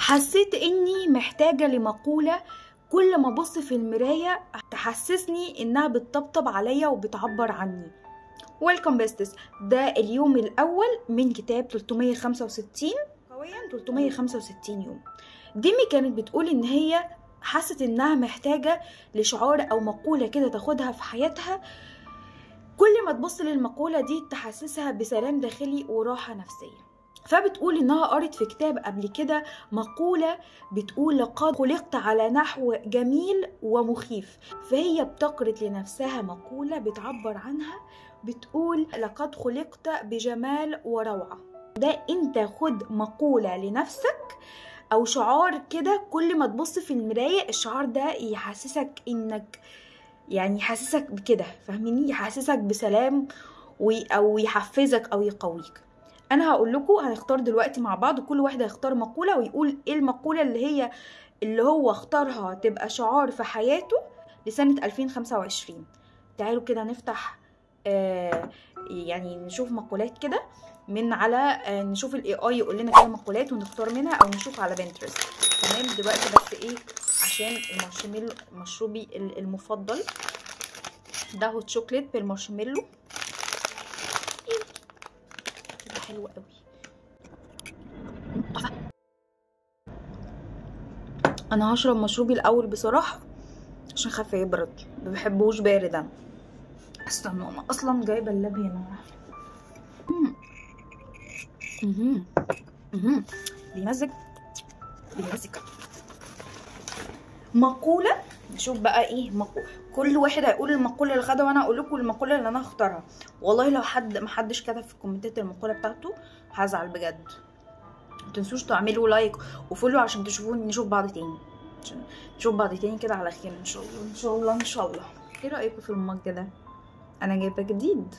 حسيت اني محتاجة لمقولة كل ما ابص في المراية تحسسني انها بتطبطب عليا وبتعبر عني. ويلكم بيستس، ده اليوم الاول من كتاب 365 قويا 365 يوم. ديمي كانت بتقول ان هي حست انها محتاجة لشعار او مقولة كده تاخدها في حياتها، كل ما تبص للمقولة دي تحسسها بسلام داخلي وراحة نفسية. فبتقول انها قرت في كتاب قبل كده مقولة بتقول لقد خلقت على نحو جميل ومخيف، فهي بتقرت لنفسها مقولة بتعبر عنها، بتقول لقد خلقت بجمال وروعة. ده انت خد مقولة لنفسك او شعار كده، كل ما تبص في المراية الشعار ده يحسسك انك يعني يحسسك بكده، فاهميني؟ يحسسك بسلام او يحفزك او يقويك. انا هقول لكم هنختار دلوقتي مع بعض، كل واحد هيختار مقولة ويقول ايه المقولة اللي هو اختارها تبقى شعار في حياته لسنة 2025. تعالوا كده نفتح يعني نشوف مقولات كده من على نشوف الاي اي يقول لنا كده مقولات ونختار منها، او نشوف على بنترست. تمام دلوقتي بس ايه، عشان المارشميلو مشروبي المفضل ده هوت شوكليت بالمارشميلو، كده حلو قوي. انا هشرب مشروبي الاول بصراحه عشان خايف يبرد، ما بحبوش بارد. انا استنوا، انا اصلا جايبه اللاب هنا. بيمزج مقوله. نشوف بقى ايه مقوله، كل واحد هيقول المقوله اللي خدها وانا هقول لكم المقوله اللي انا هختارها. والله لو محدش كتب في الكومنتات المقوله بتاعته هزعل بجد. متنسوش تعملوا لايك وفولو عشان تشوفوني، نشوف بعض تاني كده على خير ان شاء الله ان شاء الله. ايه رايكم في المج ده؟ انا جايبه جديد،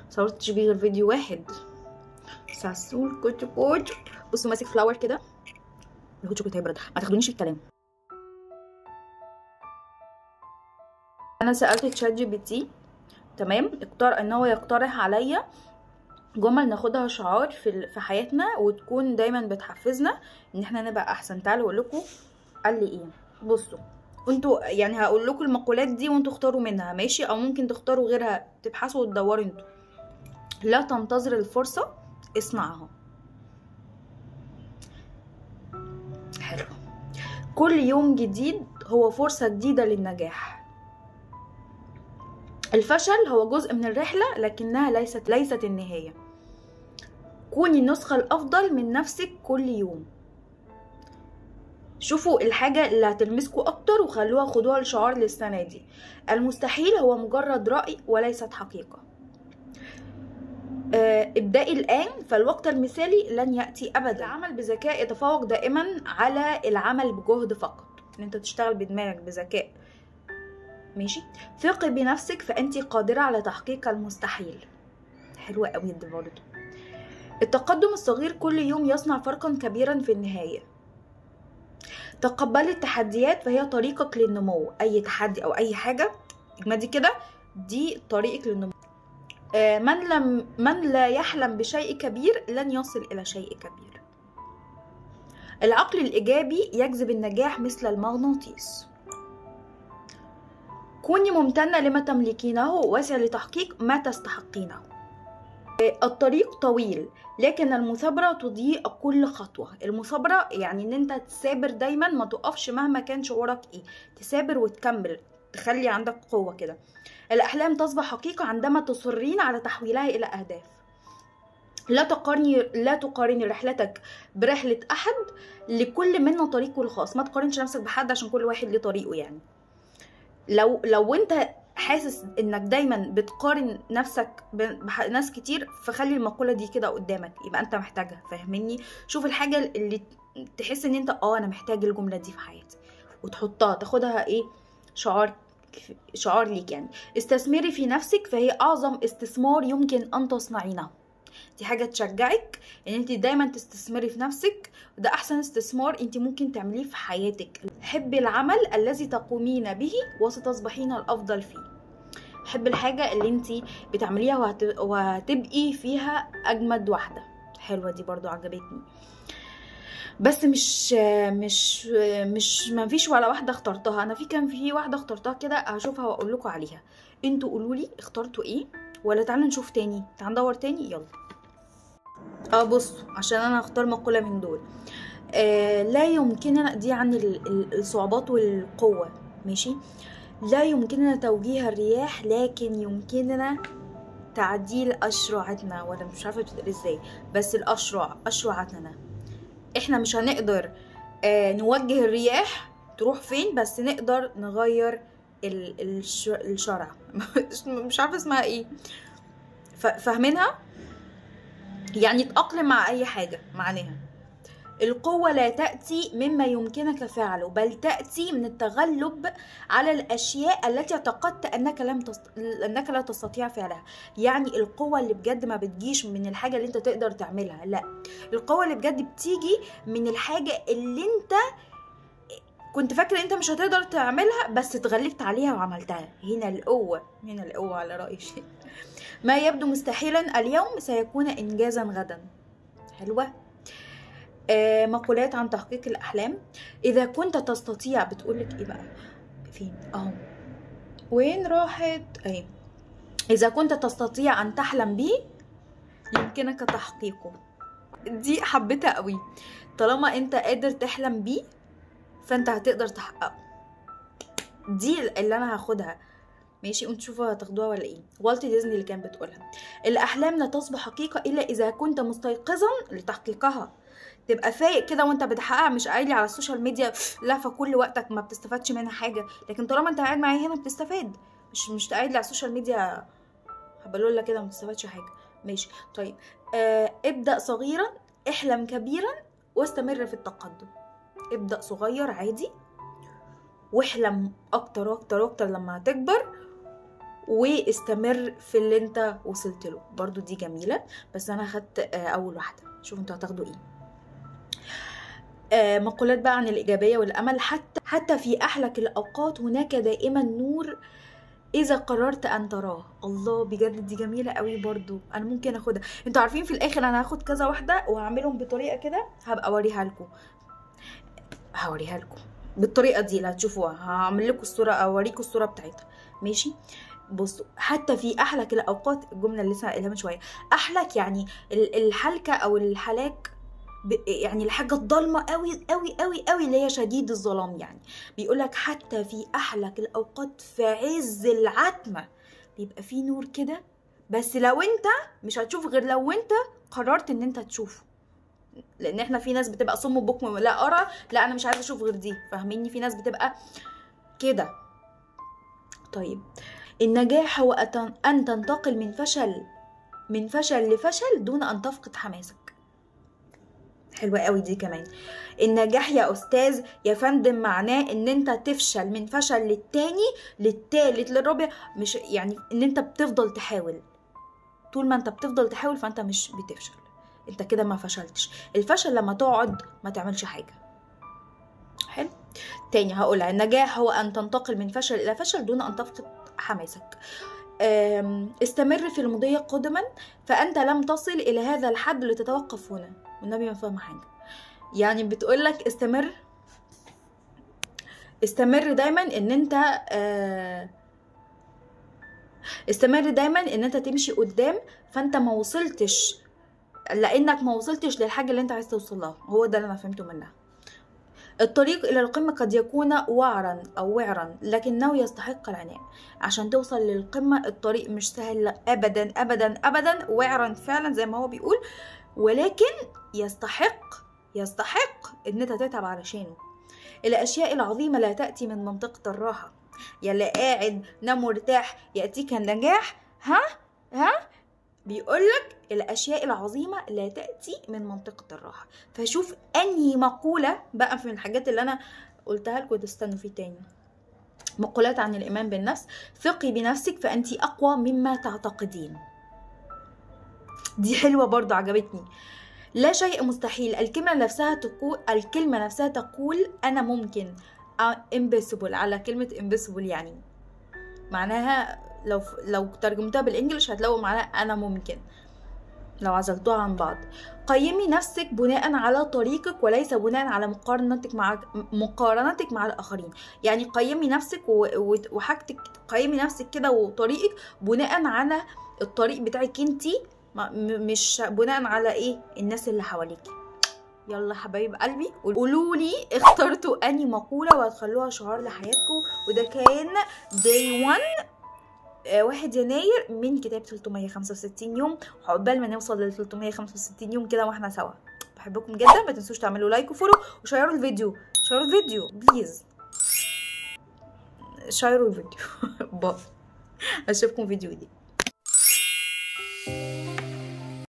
مصورتش بيه غير فيديو واحد. ساسول كوتش بصوا ماسك فلاور كده. الهوت شوكليت هيبرد، ما تاخدونيش في الكلام. انا سالت تشات جي بي تي، تمام، ان هو يقترح عليا جمل ناخدها شعار في حياتنا وتكون دايما بتحفزنا ان احنا نبقى احسن. تعالوا اقول لكم قال لي ايه. بصوا انتوا يعني هقول لكم المقولات دي وانتوا اختاروا منها، ماشي؟ او ممكن تختاروا غيرها، تبحثوا وتدوروا انتوا. لا تنتظر الفرصه، اصنعها. حلو. كل يوم جديد هو فرصه جديده للنجاح. الفشل هو جزء من الرحله لكنها ليست النهايه. كوني النسخة الأفضل من نفسك كل يوم. شوفوا الحاجة اللي هتلمسكوا أكتر وخلوها خدوها الشعار للسنة دي. المستحيل هو مجرد رأي وليست حقيقة. ابدأي الآن فالوقت المثالي لن يأتي أبدا. العمل بذكاء يتفوق دائما على العمل بجهد فقط. إن أنت تشتغل بدماغك بذكاء، ماشي؟ ثقي بنفسك فأنت قادرة على تحقيق المستحيل. حلوة قوي دي برضه. التقدم الصغير كل يوم يصنع فرقا كبيرا في النهاية. تقبلي التحديات فهي طريقك للنمو. اي تحدي او اي حاجة اجمدي كده، دي طريقك للنمو. من لا يحلم بشيء كبير لن يصل الى شيء كبير. العقل الايجابي يجذب النجاح مثل المغناطيس. كوني ممتنة لما تملكينه واسعي لتحقيق ما تستحقينه. الطريق طويل لكن المثابرة تضيء كل خطوة. المثابرة يعني ان انت تثابر دايما، ما تقفش مهما كان شعورك ايه، تثابر وتكمل، تخلي عندك قوة كده. الأحلام تصبح حقيقة عندما تصرين على تحويلها إلى أهداف. لا تقارني رحلتك برحلة أحد، لكل منا طريقه الخاص. ما تقارنش نفسك بحد عشان كل واحد ليه طريقه. يعني لو انت حاسس انك دايما بتقارن نفسك بناس كتير، فخلي المقولة دي كده قدامك، يبقى انت محتاجها، فاهمني؟ شوف الحاجة اللي تحس ان انت انا محتاج الجملة دي في حياتي وتحطها، تاخدها ايه، شعار ليك. يعني استثمري في نفسك فهي اعظم استثمار يمكن ان تصنعينه. دي حاجة تشجعك ان انت دايما تستثمري في نفسك، وده احسن استثمار انت ممكن تعمليه في حياتك. حبي العمل الذي تقومين به وستصبحين الافضل فيه. حبي الحاجة اللي انت بتعمليها وهتبقي فيها اجمد واحدة. حلوة دي برضو عجبتني. بس مش ما فيش ولا واحده اخترتها. انا كان في واحده اخترتها كده، هشوفها واقول لكم عليها. انتوا قولوا لي اخترتوا ايه، ولا تعالوا نشوف تاني، تعالوا ندور تاني، يلا. بصوا، عشان انا هختار مقوله من دول. لا يمكننا، دي عن الصعوبات والقوه، ماشي. لا يمكننا توجيه الرياح، لكن يمكننا تعديل أشرعتنا، ولا مش عارفة بتتقال ازاي، بس أشرعتنا. احنا مش هنقدر نوجه الرياح تروح فين، بس نقدر نغير الشرع. مش عارفة اسمها ايه، فاهمينها؟ يعني تأقلم مع اي حاجة معناها. القوة لا تأتي مما يمكنك فعله، بل تأتي من التغلب على الأشياء التي اعتقدت أنك لا تستطيع فعلها. يعني القوة اللي بجد ما بتجيش من الحاجة اللي انت تقدر تعملها، لا، القوة اللي بجد بتيجي من الحاجة اللي انت كنت فاكر انت مش هتقدر تعملها، بس اتغلبت عليها وعملتها. هنا القوة على رأي شيء. ما يبدو مستحيلا اليوم سيكون إنجازا غدا. حلوة. مقولات عن تحقيق الأحلام. إذا كنت تستطيع، بتقولك إيه بقى؟ فين؟ وين راحت؟ إذا كنت تستطيع أن تحلم به يمكنك تحقيقه. دي حبيتها قوي. طالما أنت قادر تحلم بيه فأنت هتقدر تحققه. دي اللي أنا هاخدها، ماشي. وانتوا شوفوا هتاخدوها ولا ايه. والت ديزني اللي كانت بتقولها: الأحلام لا تصبح حقيقة إلا إذا كنت مستيقظا لتحقيقها. تبقى فايق كده وانت بتحققها، مش قاعد على السوشيال ميديا لافه كل وقتك ما بتستفادش منها حاجه. لكن طالما انت قاعد معايا هنا بتستفاد، مش قاعد على السوشيال ميديا هبلوله كده ما بتستفادش حاجه، ماشي. طيب، ابدأ صغيرا، احلم كبيرا، واستمر في التقدم. ابدأ صغير عادي، واحلم اكتر واكتر واكتر لما هتكبر، واستمر في اللي انت وصلت له. برضو دي جميله، بس انا خدت اول واحده. شوفوا انتوا هتاخدوا ايه. مقولات بقى عن الإيجابية والأمل. حتى في أحلك الأوقات هناك دائما نور إذا قررت أن تراه. الله، بجد دي جميلة قوي برضو. أنا ممكن أخدها. انتوا عارفين في الآخر أنا هاخد كذا واحدة وهعملهم بطريقة كده، هبقى أوريها لكم بالطريقة دي اللي هتشوفوها. هعمل لكم الصورة، أوريكم الصورة بتاعتها، ماشي. بصوا، حتى في أحلك الأوقات، الجملة اللي لسه قايلها من شوية. أحلك يعني الحلكة أو الحلاك، يعني الحاجة الضلمة قوي قوي قوي قوي اللي هي شديد الظلام. يعني بيقولك حتى في أحلك الأوقات، في عز العتمة بيبقى في نور كده، بس لو انت مش هتشوف غير لو انت قررت ان انت تشوفه. لان احنا في ناس بتبقى صم بكم، لا أرى، لا أنا مش عايزة أشوف غير دي، فاهميني؟ في ناس بتبقى كده. طيب، النجاح هو أن تنتقل من فشل لفشل دون أن تفقد حماسك. حلوة قوي دي كمان. النجاح يا أستاذ يا فندم معناه ان انت تفشل من فشل للتاني للتالت للرابع، مش يعني ان انت بتفضل تحاول. طول ما انت بتفضل تحاول فانت مش بتفشل، انت كده ما فشلتش. الفشل لما تقعد ما تعملش حاجة. حلو. تاني هقولها: النجاح هو أن تنتقل من فشل إلى فشل دون أن تفقد حماسك. استمر في المضي قدما، فأنت لم تصل إلى هذا الحد لتتوقف هنا. والنبي ما فاهمة حاجة. يعني بتقولك استمر دايما ان انت استمر دايما ان انت تمشي قدام، فانت ما وصلتش لانك ما وصلتش للحاجة اللي انت عايز توصلها. هو ده اللي انا فهمته منها. الطريق الى القمة قد يكون وعرا لكنه يستحق العناء. عشان توصل للقمة الطريق مش سهل ابدا ابدا ابدا، وعرا فعلا زي ما هو بيقول، ولكن يستحق ان انت تتعب علشانه. الاشياء العظيمة لا تأتي من منطقة الراحة. يلا قاعد نام مرتاح يأتيك النجاح. بيقولك الاشياء العظيمة لا تأتي من منطقة الراحة. فشوف انهي مقولة بقى في الحاجات اللي انا قلتها لكم تستنوا فيه تاني. مقولات عن الايمان بالنفس. ثقي بنفسك فانت اقوى مما تعتقدين. دي حلوة برضو، عجبتني. لا شيء مستحيل. الكلمة نفسها تقول أنا ممكن. impossible، على كلمة impossible يعني معناها لو ترجمتها بالإنجليش هتلاقوا معناها أنا ممكن. لو عزلتوها عن بعض. قيمي نفسك بناء على طريقك وليس بناء على مقارنتك مع الآخرين. يعني قيمي نفسك وحاجتك، قيمي نفسك كده وطريقك بناء على الطريق بتاعك انتي، مش بناء على ايه الناس اللي حواليكي. يلا حبايب قلبي قولوا لي اخترتوا اني مقولة وهتخلوها شعار لحياتكم. وده كان day 1 يناير من كتاب 365 يوم. عقبال ما نوصل لل 365 يوم كده واحنا سوا. بحبكم جدا، ما تنسوش تعملوا لايك وفولو وشيروا الفيديو، بليز شيروا الفيديو. باي، اشوفكم فيديو جديد.